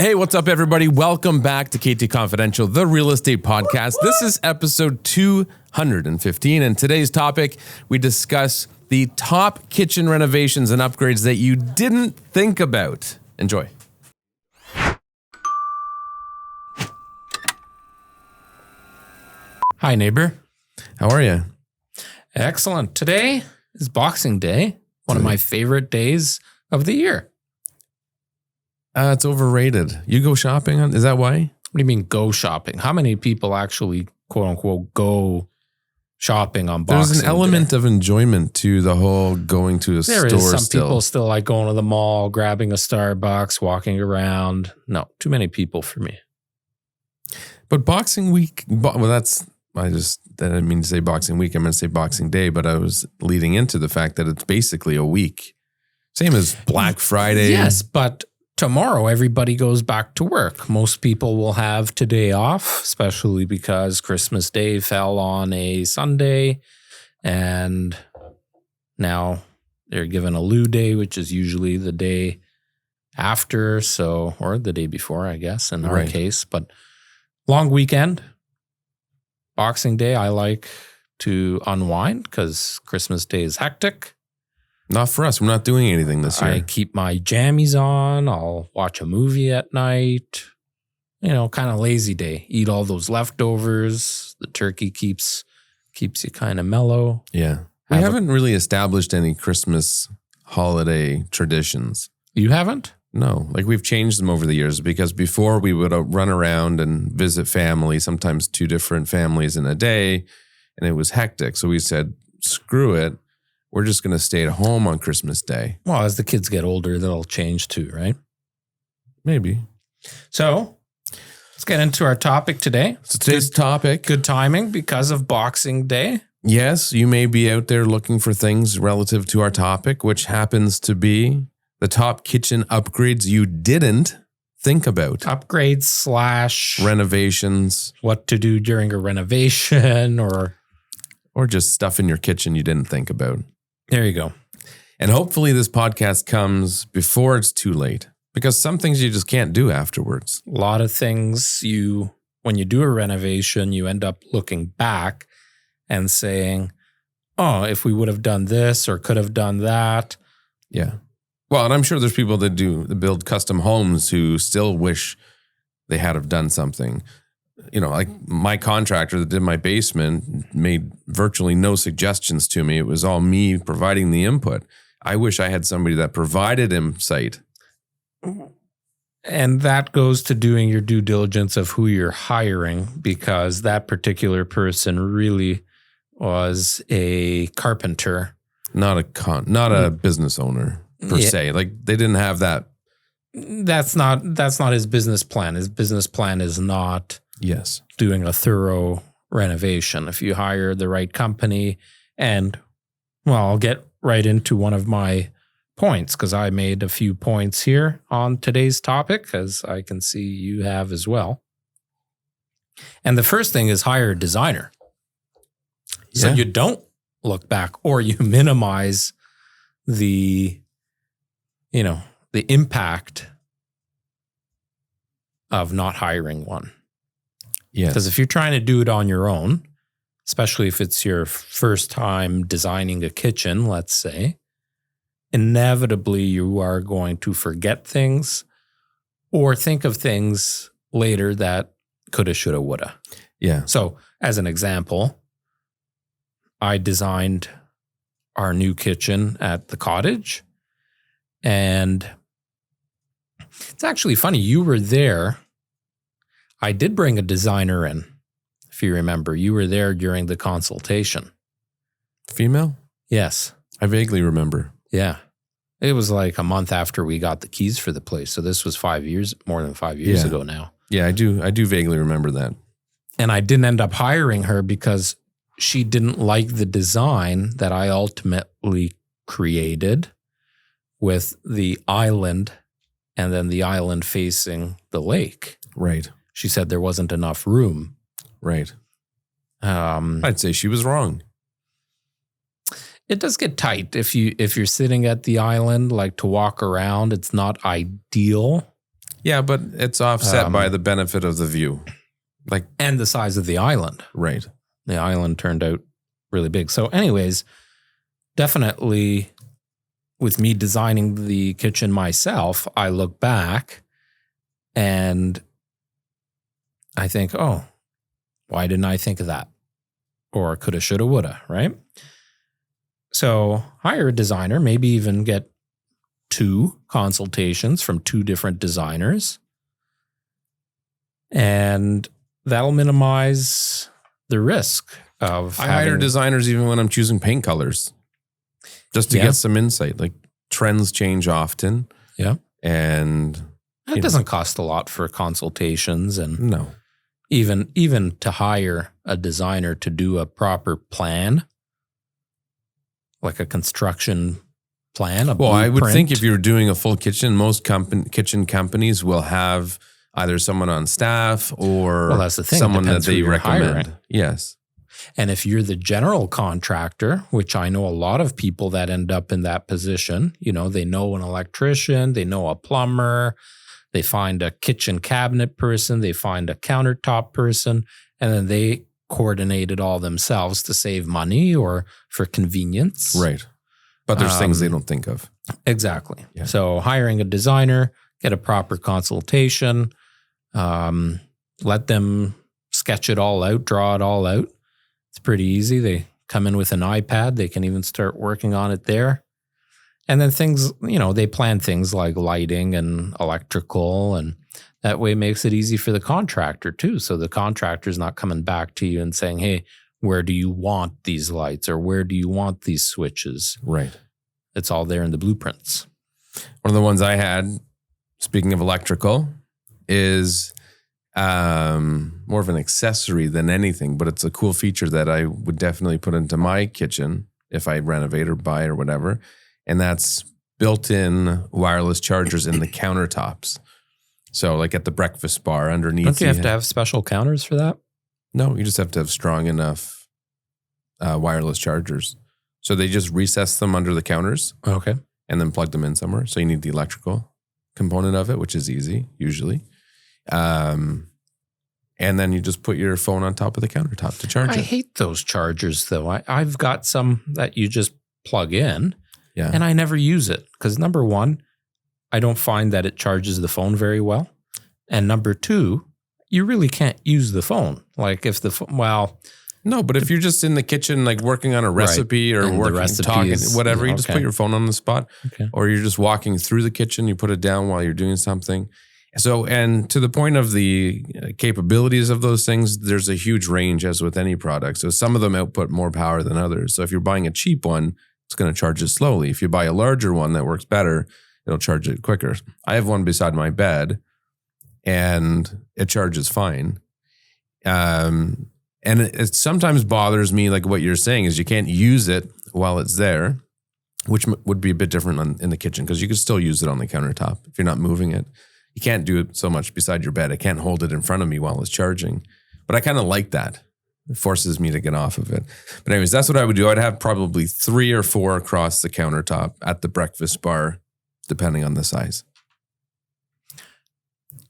Hey, what's up, everybody? Welcome back to KT Confidential, the real estate podcast. This is episode 215, and today's topic, we discuss the top kitchen renovations and upgrades that you didn't think about. Enjoy. Hi, neighbor. How are you? Excellent. Today is Boxing Day, one of my favorite days of the year. It's overrated. You go shopping on? Is that why? What do you mean go shopping? How many people actually, quote unquote, go shopping on Boxing Day? There's an element of enjoyment to the whole going to a store. There is. Some still. people still like going to the mall, grabbing a Starbucks, walking around. No, too many people for me. But Boxing Week, I didn't mean to say Boxing Week. I'm going to say Boxing Day, but I was leading into the fact that it's basically a week. Same as Black Friday. Yes, but tomorrow everybody goes back to work. Most people will have today off, especially because Christmas Day fell on a Sunday. And now they're given a lieu day, which is usually the day after, or the day before, I guess, in our case. But long weekend. Boxing Day, I like to unwind because Christmas Day is hectic. Not for us. We're not doing anything this year. I keep my jammies on. I'll watch a movie at night. Kind of lazy day. Eat all those leftovers. The turkey keeps you kind of mellow. Yeah. We haven't really established any Christmas holiday traditions. You haven't? No. We've changed them over the years because before we would run around and visit family, sometimes 2 different families in a day, and it was hectic. So we said, screw it. We're just going to stay at home on Christmas Day. Well, as the kids get older, that'll change too, right? Maybe. So let's get into our topic today. So today's topic. Good timing because of Boxing Day. Yes, you may be out there looking for things relative to our topic, which happens to be the top kitchen upgrades you didn't think about. Upgrades / renovations. What to do during a renovation or just stuff in your kitchen you didn't think about. There you go. And hopefully this podcast comes before it's too late, because some things you just can't do afterwards. A lot of things when you do a renovation, you end up looking back and saying, oh, if we would have done this or could have done that. Yeah. Well, and I'm sure there's people that build custom homes who still wish they had have done something. Like my contractor that did my basement made virtually no suggestions to me. It was all me providing the input. I wish I had somebody that provided insight. And that goes to doing your due diligence of who you're hiring, because that particular person really was a carpenter. Not a business owner per se. They didn't have that. That's not his business plan. His business plan is not doing a thorough renovation. If you hire the right company, and I'll get right into one of my points because I made a few points here on today's topic, as I can see you have as well. And the first thing is hire a designer. So you don't look back, or you minimize the impact of not hiring one. Yeah. Because if you're trying to do it on your own, especially if it's your first time designing a kitchen, let's say, inevitably you are going to forget things or think of things later that coulda, shoulda, woulda. Yeah. So as an example, I designed our new kitchen at the cottage, and it's actually funny. You were there. I did bring a designer in, if you remember. You were there during the consultation. Female? Yes. I vaguely remember. Yeah. It was like a month after we got the keys for the place. So this was more than 5 years ago now. Yeah, I do vaguely remember that. And I didn't end up hiring her because she didn't like the design that I ultimately created with the island and then the island facing the lake. Right. She said there wasn't enough room. Right. I'd say she was wrong. It does get tight if you're sitting at the island, like to walk around. It's not ideal. Yeah, but it's offset by the benefit of the view. And the size of the island. Right. The island turned out really big. So anyways, definitely with me designing the kitchen myself, I look back and I think, oh, why didn't I think of that? Or coulda, shoulda, woulda, right? So hire a designer, maybe even get 2 consultations from 2 different designers. And that'll minimize the risk of I hire designers even when I'm choosing paint colors, just to get some insight. Like trends change often. Yeah. And it doesn't cost a lot for consultations, and no. Even to hire a designer to do a proper plan, like a construction plan. I would think if you're doing a full kitchen, most kitchen companies will have either someone on staff or that's the thing. Someone that they recommend. Hiring. Yes. And if you're the general contractor, which I know a lot of people that end up in that position, they know an electrician, they know a plumber, they find a kitchen cabinet person, they find a countertop person, and then they coordinate it all themselves to save money or for convenience. Right. But there's things they don't think of. Exactly. Yeah. So hiring a designer, get a proper consultation, let them sketch it all out, draw it all out. It's pretty easy. They come in with an iPad. They can even start working on it there. And then things, they plan things like lighting and electrical, and that way it makes it easy for the contractor too. So the contractor's not coming back to you and saying, hey, where do you want these lights or where do you want these switches? Right. It's all there in the blueprints. One of the ones I had, speaking of electrical, is more of an accessory than anything, but it's a cool feature that I would definitely put into my kitchen if I renovate or buy or whatever. And that's built-in wireless chargers in the countertops. So like at the breakfast bar underneath. Don't you have to have special counters for that? No, you just have to have strong enough wireless chargers. So they just recess them under the counters. Okay. And then plug them in somewhere. So you need the electrical component of it, which is easy usually. And then you just put your phone on top of the countertop to charge it. I hate those chargers though. I've got some that you just plug in. Yeah. And I never use it because number one, I don't find that it charges the phone very well. And number two, you really can't use the phone. Like if no, but if you're just in the kitchen, like working on a recipe or talking, whatever, you just put your phone on the spot, or you're just walking through the kitchen, you put it down while you're doing something. So, and to the point of the capabilities of those things, there's a huge range as with any product. So some of them output more power than others. So if you're buying a cheap one, it's going to charge it slowly. If you buy a larger one that works better, it'll charge it quicker. I have one beside my bed and it charges fine. And it sometimes bothers me, like what you're saying is you can't use it while it's there, which would be a bit different in the kitchen because you could still use it on the countertop if you're not moving it. You can't do it so much beside your bed. I can't hold it in front of me while it's charging. But I kind of like that. It forces me to get off of it. But anyways, that's what I would do. I'd have probably 3 or 4 across the countertop at the breakfast bar, depending on the size.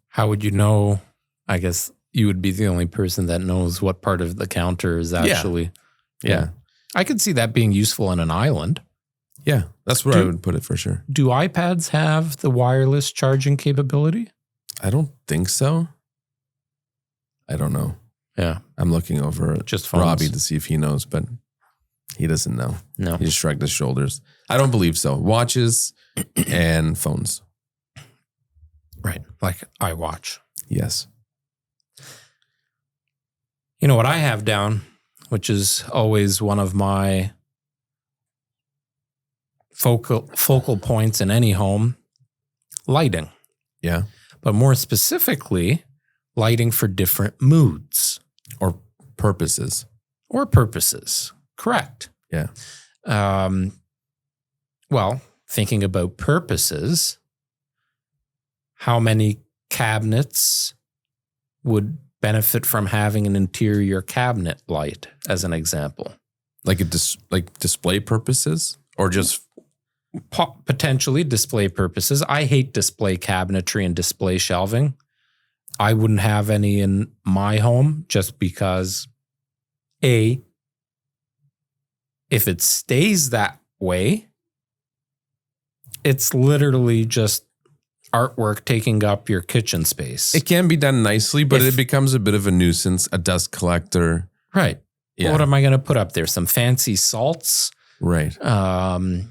How would you know? I guess you would be the only person that knows what part of the counter is actually. Yeah. I could see that being useful on an island. Yeah, that's where I would put it for sure. Do iPads have the wireless charging capability? I don't think so. I don't know. Yeah. I'm looking over at just phones. Robbie to see if he knows, but he doesn't know. No. He just shrugged his shoulders. I don't believe so. Watches and phones. Right. Like iWatch. Yes. You know what I have down, which is always one of my focal points in any home, lighting. Yeah. But more specifically, lighting for different moods. Or purposes. Correct. Yeah. Well, thinking about purposes, how many cabinets would benefit from having an interior cabinet light, as an example? Like display purposes or just Potentially display purposes. I hate display cabinetry and display shelving. I wouldn't have any in my home just because, if it stays that way, it's literally just artwork taking up your kitchen space. It can be done nicely, but it becomes a bit of a nuisance, a dust collector. Right. Yeah. What am I going to put up there? Some fancy salts? Right. And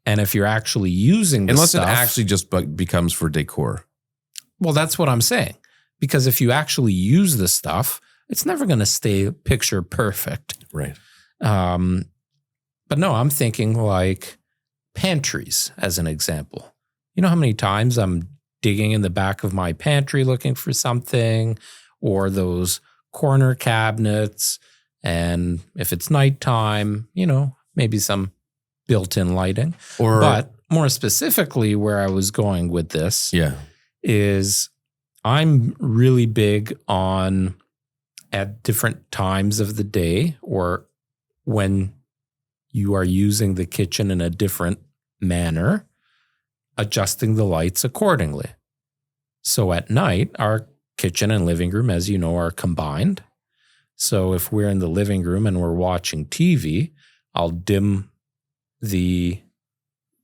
if you're actually using the Unless stuff, it actually just becomes for decor. Well, that's what I'm saying. Because if you actually use the stuff, it's never going to stay picture perfect. Right. But no, I'm thinking like pantries as an example. You know how many times I'm digging in the back of my pantry looking for something, or those corner cabinets. And if it's nighttime, maybe some built-in lighting. But more specifically, where I was going with this is I'm really big on, at different times of the day or when you are using the kitchen in a different manner, adjusting the lights accordingly. So at night, our kitchen and living room, as you know, are combined. So if we're in the living room and we're watching TV, I'll dim the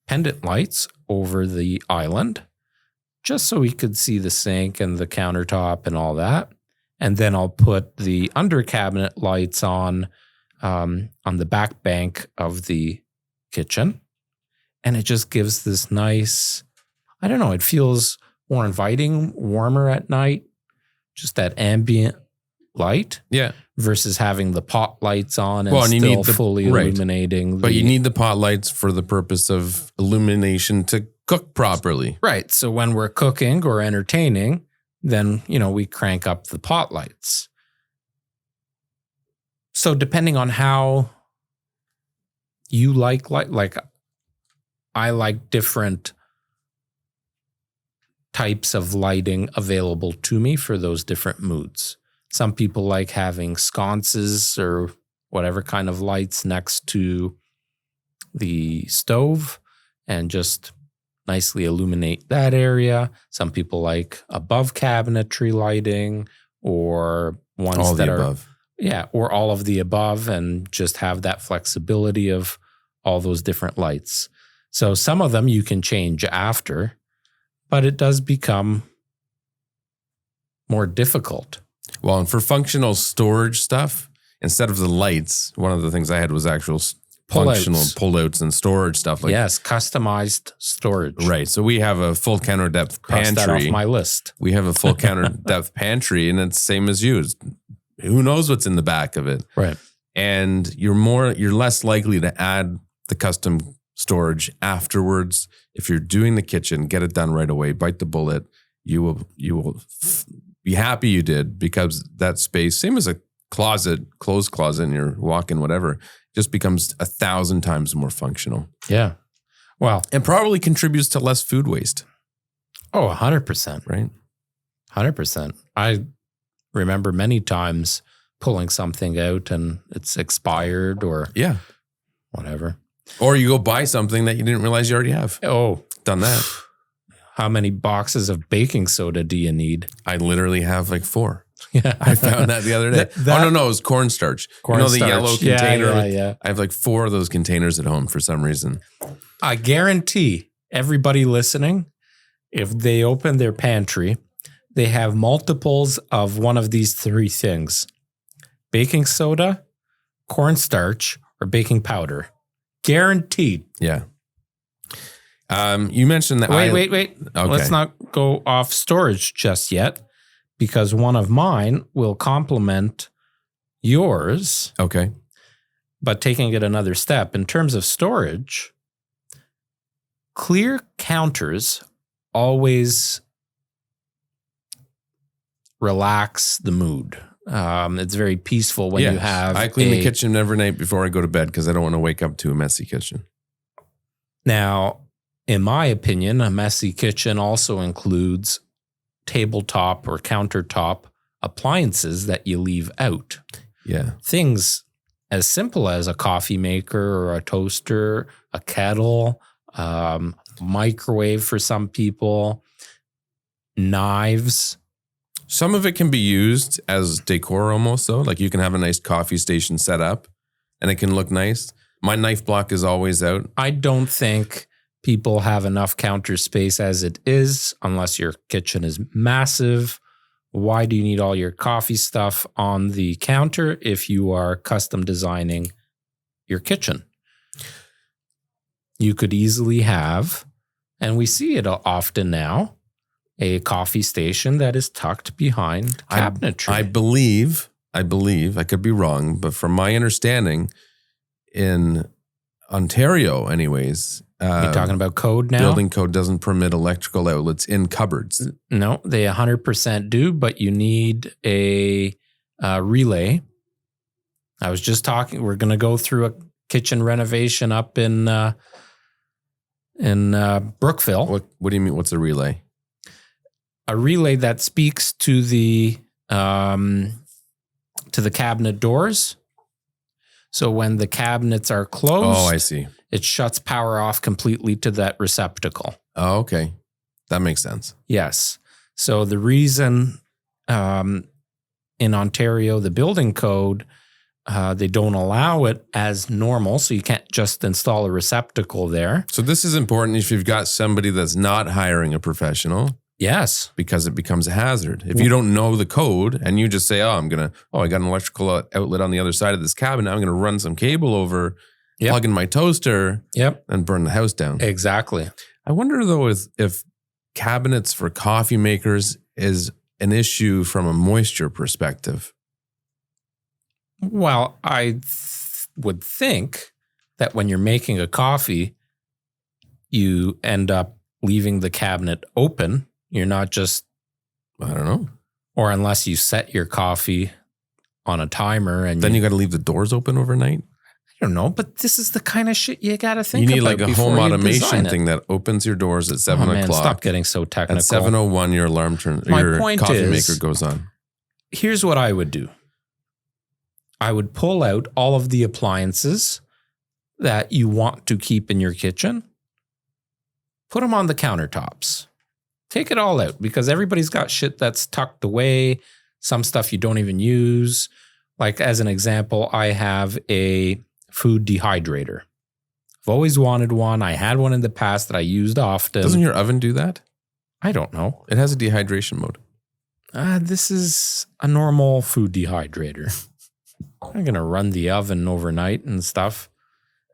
pendant lights over the island just so we could see the sink and the countertop and all that. And then I'll put the under cabinet lights on the back bank of the kitchen. And it just gives this nice, I don't know, it feels more inviting, warmer at night, just that ambient light. Yeah. Versus having the pot lights on and still fully illuminating. But you need the pot lights for the purpose of illumination to cook properly. Right. So when we're cooking or entertaining, then, we crank up the pot lights. So depending on how you like I like different types of lighting available to me for those different moods. Some people like having sconces or whatever kind of lights next to the stove and just nicely illuminate that area. Some people like above cabinetry lighting or ones all that the are above. Yeah, or all of the above and just have that flexibility of all those different lights. So some of them you can change after, but it does become more difficult. Well, and for functional storage stuff, instead of the lights, one of the things I had was actual functional pullouts and storage stuff. Customized storage. Right. So we have a full counter depth pantry. Cross that off my list. We have a full counter depth pantry, and it's same as you. Who knows what's in the back of it? Right. And you're less likely to add the custom storage afterwards. If you're doing the kitchen, get it done right away. Bite the bullet. You will be happy you did, because that space, same as a closed closet, and you're walking whatever, just becomes 1,000 times more functional. Yeah. Well, and probably contributes to less food waste. Oh, 100%. Right. 100%. I remember many times pulling something out and it's expired or whatever. Or you go buy something that you didn't realize you already have. Oh, done that. How many boxes of baking soda do you need? I literally have like 4. Yeah. I found that the other day. No, it was cornstarch. The yellow container? Yeah. I have like 4 of those containers at home for some reason. I guarantee everybody listening, if they open their pantry, they have multiples of one of these 3 things: baking soda, cornstarch, or baking powder. Guaranteed. Yeah. You mentioned that. Wait. Okay. Let's not go off storage just yet, because one of mine will complement yours. Okay. But taking it another step, in terms of storage, clear counters always relax the mood. It's very peaceful when you have. I clean the kitchen every night before I go to bed because I don't want to wake up to a messy kitchen. Now, in my opinion, a messy kitchen also includes tabletop or countertop appliances that you leave out. Yeah. Things as simple as a coffee maker or a toaster, a kettle, microwave for some people, knives. Some of it can be used as decor almost, though. Like you can have a nice coffee station set up and it can look nice. My knife block is always out. I don't think people have enough counter space as it is, unless your kitchen is massive. Why do you need all your coffee stuff on the counter if you are custom designing your kitchen? You could easily have, and we see it often now, a coffee station that is tucked behind cabinetry. I believe, I could be wrong, but from my understanding, in Ontario anyways, You're talking about code now? Building code doesn't permit electrical outlets in cupboards. No, they 100% do, but you need a relay. I was just talking, we're going to go through a kitchen renovation up in Brookville. What do you mean? What's a relay? A relay that speaks to the cabinet doors. So when the cabinets are closed, oh, I see. It shuts power off completely to that receptacle. Oh, okay. That makes sense. Yes. So the reason in Ontario, the building code, they don't allow it as normal. So you can't just install a receptacle there. So this is important if you've got somebody that's not hiring a professional. Yes. Because it becomes a hazard. If you don't know the code and you just say, I got an electrical outlet on the other side of this cabinet. I'm going to run some cable over, plug in my toaster, and burn the house down. Exactly. I wonder though if cabinets for coffee makers is an issue from a moisture perspective. Well, I would think that when you're making a coffee, you end up leaving the cabinet open. You're not just, I don't know. Or unless you set your coffee on a timer and then you got to leave the doors open overnight. I don't know, but this is the kind of shit you got to think about. You need like a home automation thing that opens your doors at 7 o'clock. Stop getting so technical. At 7:01, your alarm turns. Your coffee maker goes on. Here's what I would do. I would pull out all of the appliances that you want to keep in your kitchen, put them on the countertops. Take it all out because everybody's got shit that's tucked away, some stuff you don't even use. Like as an example, I have a food dehydrator. I've always wanted one. I had one in the past that I used often. Doesn't your oven do that? I don't know. It has a dehydration mode. This is a normal food dehydrator. I'm going to run the oven overnight and stuff.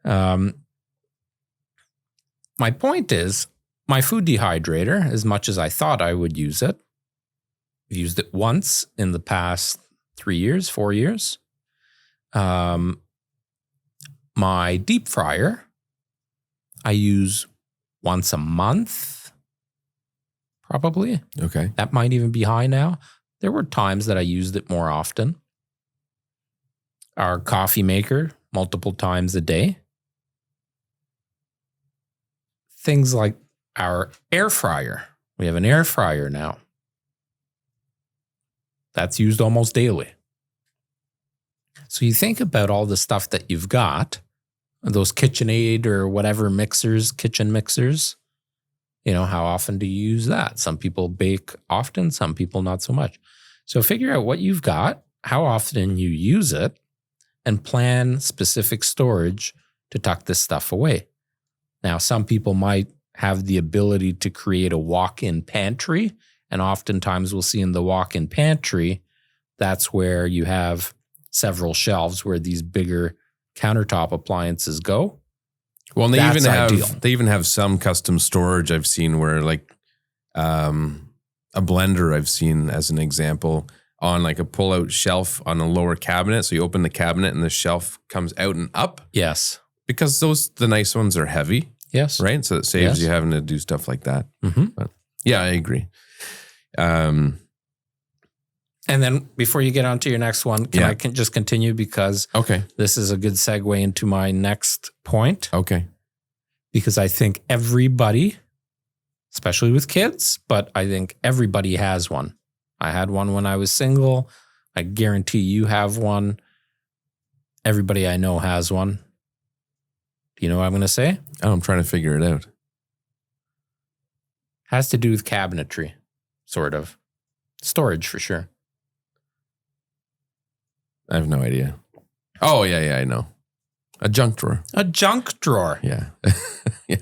My point is, my food dehydrator, as much as I thought I would use it, I've used it once in the past 3 years, 4 years. My deep fryer, I use once a month, probably. Okay. That might even be high now. There were times that I used it more often. Our coffee maker, multiple times a day. Things like our air fryer. We have an air fryer now. That's used almost daily. So you think about all the stuff that you've got, those KitchenAid or whatever mixers, kitchen mixers. You know, how often do you use that? Some people bake often, some people not so much. So figure out what you've got, how often you use it, and plan specific storage to tuck this stuff away. Now, some people might have the ability to create a walk-in pantry. And oftentimes we'll see in the walk-in pantry, that's where you have several shelves where these bigger countertop appliances go. Well, and they even have some custom storage I've seen where like a blender I've seen as an example on like a pull-out shelf on a lower cabinet. So you open the cabinet and the shelf comes out and up. Yes. Because the nice ones are heavy. Yes. Right? So it saves you having to do stuff like that. Mm-hmm. But yeah, I agree. And then before you get on to your next one, I can just continue because this is a good segue into my next point. Okay. Because I think everybody, especially with kids, but I think everybody has one. I had one when I was single. I guarantee you have one. Everybody I know has one. Do you know what I'm going to say? Oh, I'm trying to figure it out. Has to do with cabinetry, sort of. Storage for sure. I have no idea. Oh, yeah, I know. A junk drawer. A junk drawer. Yeah. Yeah.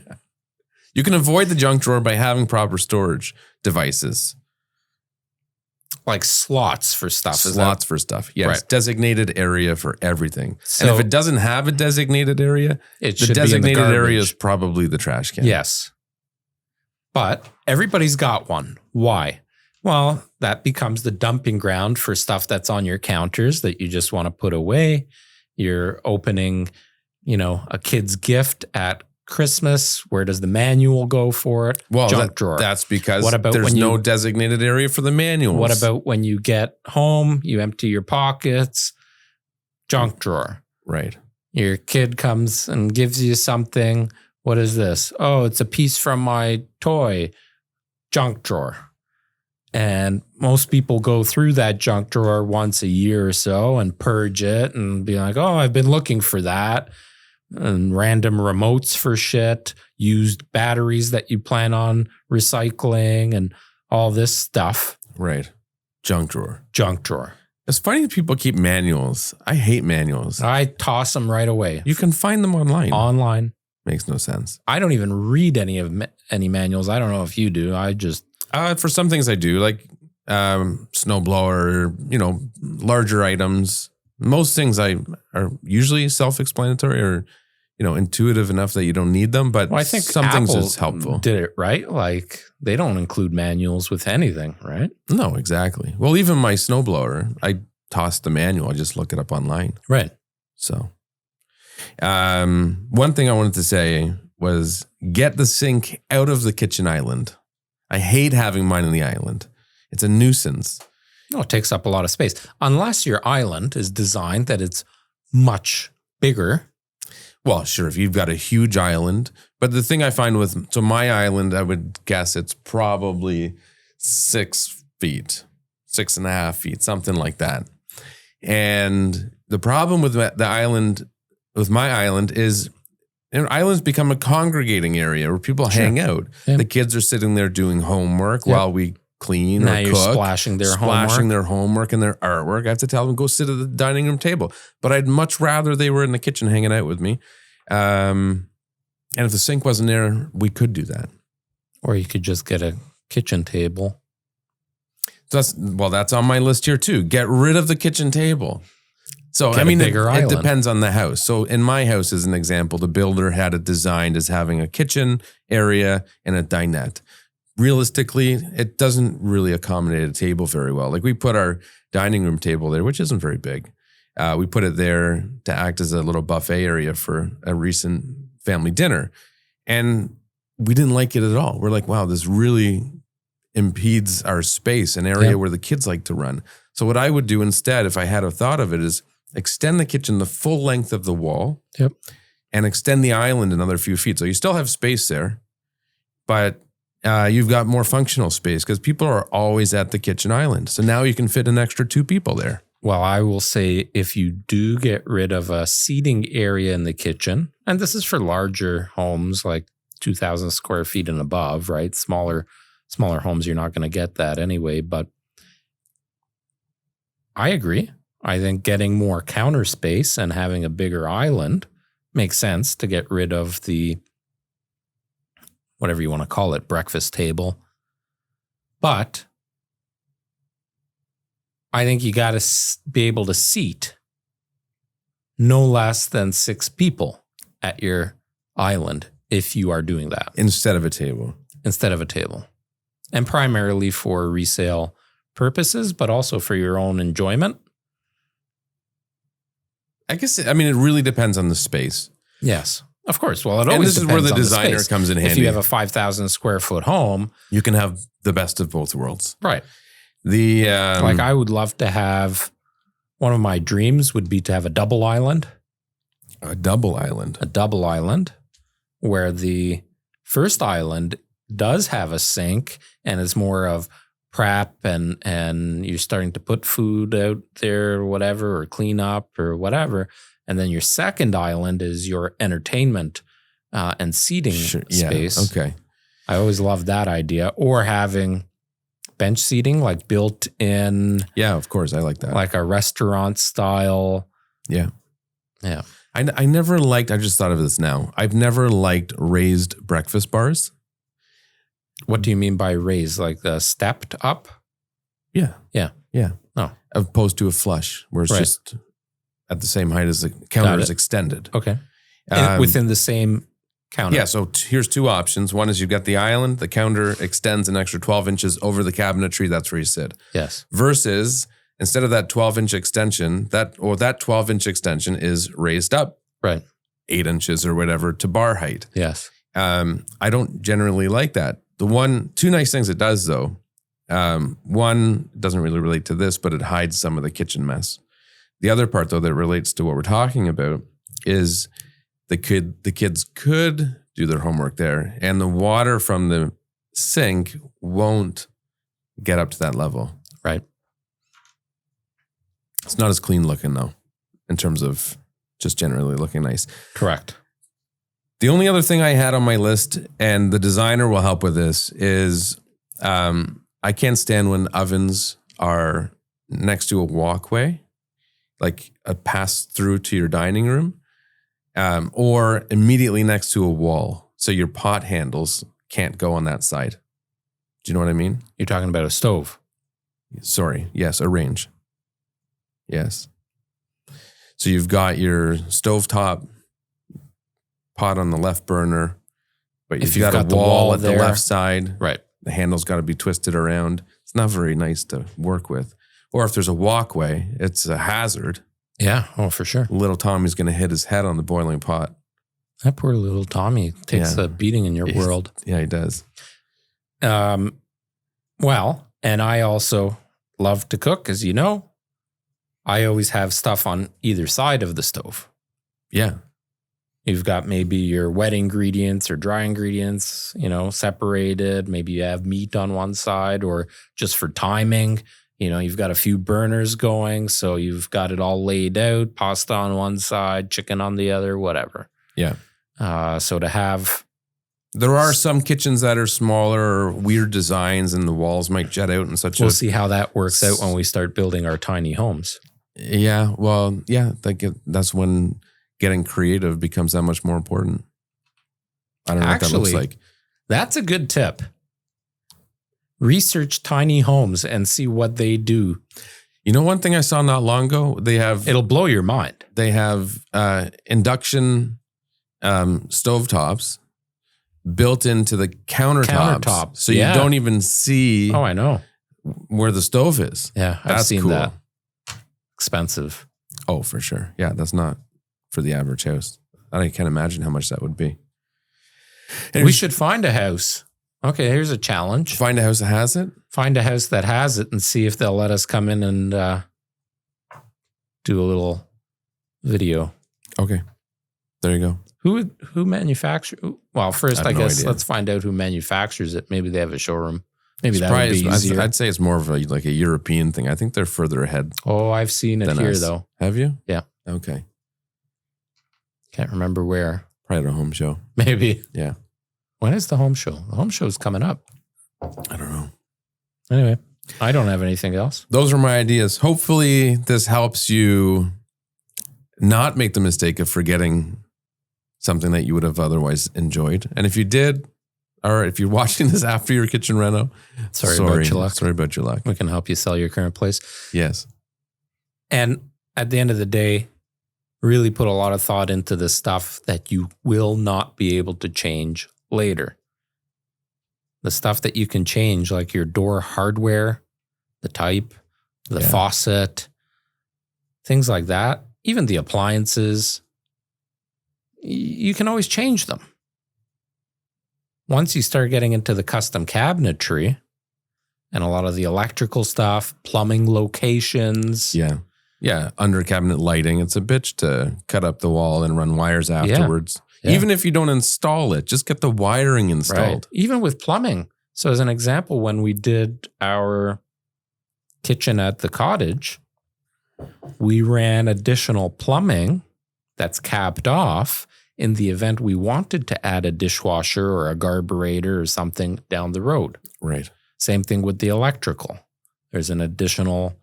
You can avoid the junk drawer by having proper storage devices. Like slots for stuff. Slots for stuff. Yes. Right. Designated area for everything. So and if it doesn't have a designated area, the designated area is probably the trash can. Yes. But everybody's got one. Why? Well, that becomes the dumping ground for stuff that's on your counters that you just want to put away. You're opening, a kid's gift at Christmas. Where does the manual go for it? Well, junk drawer. That's because there's no designated area for the manuals. What about when you get home, you empty your pockets? Junk drawer. Right. Your kid comes and gives you something. What is this? Oh, it's a piece from my toy. Junk drawer. And most people go through that junk drawer once a year or so and purge it and be like, oh, I've been looking for that. And random remotes for shit, used batteries that you plan on recycling and all this stuff. Right. Junk drawer. Junk drawer. It's funny that people keep manuals. I hate manuals. I toss them right away. You can find them online. Online. Makes no sense. I don't even read any manuals. I don't know if you do. I just... For some things I do, like snowblower, larger items. Most things are usually self-explanatory or, intuitive enough that you don't need them. But I think some Apple things is helpful. Did it right? Like they don't include manuals with anything, right? No, exactly. Well, even my snowblower, I toss the manual. I just look it up online. Right. So, one thing I wanted to say was get the sink out of the kitchen island. I hate having mine in the island. It's a nuisance. No, it takes up a lot of space. Unless your island is designed that it's much bigger. Well, sure, if you've got a huge island. But the thing I find so my island, I would guess it's probably 6 feet, 6.5 feet, something like that. And the problem with my island is, islands become a congregating area where people hang out. Yeah. The kids are sitting there doing homework while we clean or you're cook. Splashing their homework and their artwork. I have to tell them, go sit at the dining room table. But I'd much rather they were in the kitchen hanging out with me. And if the sink wasn't there, we could do that. Or you could just get a kitchen table. That's on my list here too. Get rid of the kitchen table. So, it depends on the house. So in my house, as an example, the builder had it designed as having a kitchen area and a dinette. Realistically, it doesn't really accommodate a table very well. Like we put our dining room table there, which isn't very big. We put it there to act as a little buffet area for a recent family dinner. And we didn't like it at all. We're like, wow, this really impedes our space, an area where the kids like to run. So what I would do instead, if I had a thought of it, is extend the kitchen the full length of the wall and extend the island another few feet. So you still have space there, but you've got more functional space because people are always at the kitchen island. So now you can fit an extra 2 people there. Well, I will say if you do get rid of a seating area in the kitchen, and this is for larger homes like 2,000 square feet and above, right? Smaller homes, you're not going to get that anyway. But I agree. I think getting more counter space and having a bigger island makes sense to get rid of the, whatever you want to call it, breakfast table. But I think you got to be able to seat no less than 6 people at your island if you are doing that. Instead of a table. And primarily for resale purposes, but also for your own enjoyment. I guess, it really depends on the space. Yes, of course. Well, it always depends on the space. This is where the designer comes in handy. If you have a 5,000 square foot home, you can have the best of both worlds. Right. Like I would love to have, one of my dreams would be to have a double island. A double island where the first island does have a sink and it's more of prep and you're starting to put food out there or whatever, or clean up or whatever. And then your second island is your entertainment and seating space. Okay. I always loved that idea. Or having bench seating, like built in. Yeah, of course. I like that. Like a restaurant style. Yeah. Yeah. I never liked, I just thought of this now. I've never liked raised breakfast bars. What do you mean by raised? Like the stepped up? Yeah. Yeah. Yeah. Oh. As opposed to a flush where it's just at the same height as the counter is extended. Okay. Within the same counter. Yeah. So here's two options. One is you've got the island. The counter extends an extra 12 inches over the cabinetry. That's where you sit. Yes. Versus instead of that 12-inch extension, that 12-inch extension is raised up. Right. 8 inches or whatever to bar height. Yes. I don't generally like that. Two nice things it does though. One doesn't really relate to this, but it hides some of the kitchen mess. The other part though that relates to what we're talking about is the kids could do their homework there, and the water from the sink won't get up to that level. Right. It's not as clean looking though, in terms of just generally looking nice. Correct. The only other thing I had on my list, and the designer will help with this, is I can't stand when ovens are next to a walkway, like a pass through to your dining room, or immediately next to a wall. So your pot handles can't go on that side. Do you know what I mean? You're talking about a stove. Sorry. Yes, a range. Yes. So you've got your stovetop pot on the left burner, but you've got a wall at the left side. Right. The handle's got to be twisted around. It's not very nice to work with. Or if there's a walkway, it's a hazard. Yeah. Oh, for sure. Little Tommy's going to hit his head on the boiling pot. That poor little Tommy takes a beating in your world. Yeah, he does. Well, and I also love to cook, as you know. I always have stuff on either side of the stove. Yeah. You've got maybe your wet ingredients or dry ingredients, separated. Maybe you have meat on one side, or just for timing, you've got a few burners going. So you've got it all laid out, pasta on one side, chicken on the other, whatever. Yeah. So to have... There are some kitchens that are smaller or weird designs and the walls might jet out and such. We'll see how that works out when we start building our tiny homes. Yeah. Well, yeah, that's when getting creative becomes that much more important. I don't know what that looks like. That's a good tip. Research tiny homes and see what they do. One thing I saw not long ago, it'll blow your mind. They have induction stovetops built into the countertops. So you don't even see I know. where the stove is. Yeah, I've seen cool. that. Expensive. Oh, for sure. Yeah, that's not for the average house. I can't imagine how much that would be. And we should find a house. Okay, here's a challenge. Find a house that has it? Find a house that has it and see if they'll let us come in and do a little video. Okay. There you go. Who manufactures? Well, first, I guess let's find out who manufactures it. Maybe they have a showroom. Maybe that would be easier. I'd say it's more of a European thing. I think they're further ahead. Oh, I've seen it here, though. Have you? Yeah. Okay. Can't remember where. Probably at a home show. Maybe. Yeah. When is the home show? The home show's coming up. I don't know. Anyway, I don't have anything else. Those are my ideas. Hopefully this helps you not make the mistake of forgetting something that you would have otherwise enjoyed. And if you did, or if you're watching this after your kitchen reno, sorry about your luck. Sorry about your luck. We can help you sell your current place. Yes. And at the end of the day, really put a lot of thought into the stuff that you will not be able to change later. The stuff that you can change, like your door hardware, the type, the faucet, things like that, even the appliances, you can always change them. Once you start getting into the custom cabinetry and a lot of the electrical stuff, plumbing locations. Yeah. Yeah. Under cabinet lighting, it's a bitch to cut up the wall and run wires afterwards. Yeah. Even if you don't install it, just get the wiring installed. Right. Even with plumbing. So as an example, when we did our kitchen at the cottage, we ran additional plumbing that's capped off, in the event we wanted to add a dishwasher or a garburator or something down the road. Right. Same thing with the electrical. There's an additional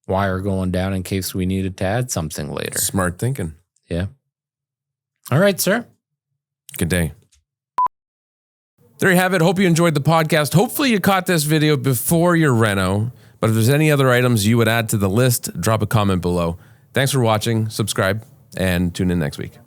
wire going down in case we needed to add something later. Smart thinking. Yeah. All right, sir. Good day. There you have it. Hope you enjoyed the podcast. Hopefully you caught this video before your reno. But if there's any other items you would add to the list, drop a comment below. Thanks for watching. Subscribe and tune in next week.